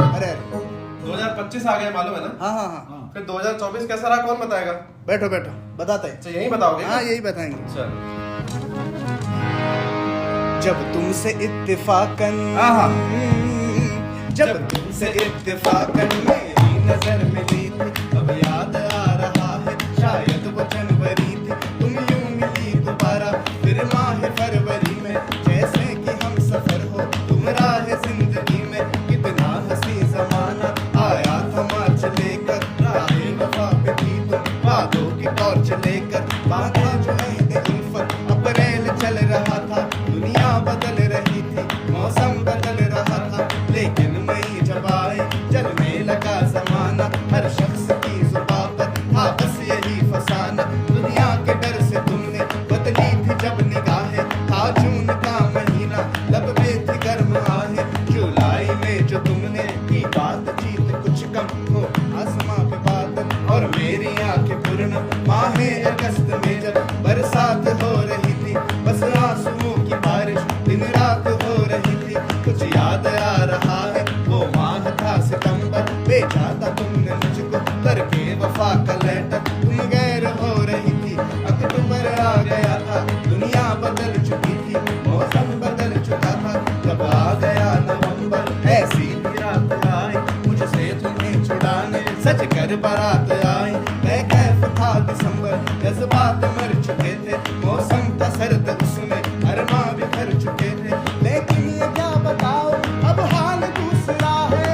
अरे 2025 आ गया मालूम है ना? हाँ हाँ हाँ, फिर 2024 कैसा रहा कौन बताएगा? बैठो बैठो बताते हैं। अच्छा यही बताओगे? हाँ यही बताएंगे। चल। जब तुमसे इत्तेफाकन आहा। जब तुमसे इत्तेफाकन मेरी नजर मिली थी, अब याद आ रहा है शायद वो जनवरी थी। तुम यूं मिली दोबारा फिर माह फरवरी में, जैसे कि हम सफर हो तुम राह जिंदगी में। कितना हंसी जमाना आया था मार्च लेकर, राह वफा पे थी तुम वादों की टॉर्च लेकर। बांधा जो अहद उल्फत अप्रैल चल रहा था, दुनिया बदल रही थी, मौसम बदल रहा था। लेकिन मई जब आए चलने लगा जमाना, हर शख्स की जुबां पर था बस यही फसाना। दुनिया के डर से तुमने बदली थी जब निगाहें, था जून का महीना लब पे थी गर्म आहें। जुलाई में जो तुमने की बातचीत कुछ कम हो आसमां पे बादल और मेरी आंखें पूर्ण। माहे अगस्त में जब बरसात हो रही थी, बस आंसुओं की बारिश दिन रात हो रही थी। कुछ याद आ रहा है वो माह था सितंबर, भेजा था तुमने मुझको करके वफा का लेटर। तुम गैर हो रही थी, अक्टूबर आ गया था, दुनिया बदल चुकी थी, मौसम बदल चुका था। जब आ गया नवंबर ऐसी भी रात आई, मुझसे तुम्हें छुड़ाने सच कर बारात आई। मैं कैफ था दिसंबर, जज्बात मर चुके थे, मौसम था सर्द उसमें अरमा बिखर चुके थे। लेकिन ये क्या बताओ अब हाल दूसरा है,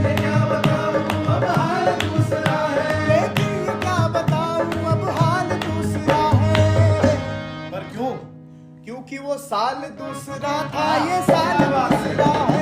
ये क्या बताऊं अब हाल दूसरा है। लेकिन ये क्या बताऊं अब हाल दूसरा है। पर क्यों? क्योंकि वो साल दूसरा था, ये साल दूसरा है।